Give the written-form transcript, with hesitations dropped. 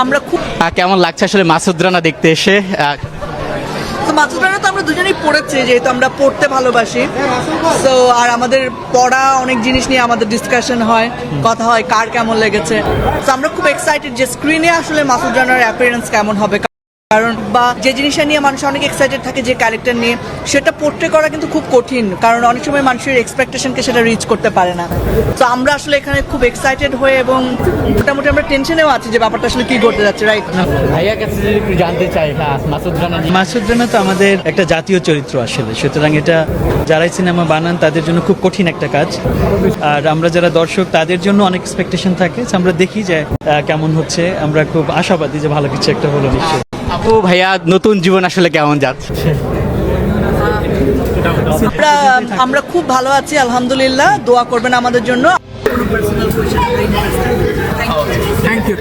আমরা খুব কেমন লাগছে আসলে মাসুদ রানা দেখতে এসে? তো মাসুদ রানা তো আমরা দুজনেই পড়েছি, যেহেতু আমরা পড়তে ভালোবাসি। তো আর আমাদের পড়া অনেক জিনিস নিয়ে আমাদের ডিসকাশন হয়, কথা হয় কার কেমন লেগেছে। তো আমরা খুব এক্সাইটেড যে স্ক্রিনে আসলে মাসুদ রানার অ্যাপিয়ারেন্স কেমন হবে, কারণ বা যে জিনিসটা নিয়ে মানুষ অনেক এক্সাইটেড থাকে যে ক্যারেক্টার নিয়ে, সেটা পোর্ট্রে করা কিন্তু খুব কঠিন, কারণ অনেক সময় মানুষের এক্সপেকটেশনকে সেটা রিচ করতে পারে না। তো আমরা আসলে এখানে খুব এক্সাইটেড হয়ে এবং মোটামুটি আমরা টেনশনেও আছি যে ব্যাপারটা আসলে কি ঘটতে যাচ্ছে, রাইট? ভাইয়া কাছে যদি একটু জানতে চাই মাসুদ রানা নিয়ে। মাসুদ রানা তো আমাদের একটা জাতীয় চরিত্র আসলে, সুতরাং এটা যারাই সিনেমা বানান তাদের জন্য খুব কঠিন একটা কাজ। আর আমরা যারা দর্শক তাদের জন্য অনেক এক্সপেকটেশন থাকে। আমরা দেখি যে কেমন হচ্ছে, আমরা খুব আশাবাদী যে ভালো কিছু একটা হলো নিশ্চয়ই। আপু ভাইয়া নতুন জীবন আসলে কেমন যাচ্ছে? আমরা খুব ভালো আছি আলহামদুলিল্লাহ, দোয়া করবেন আমাদের জন্য। Thank you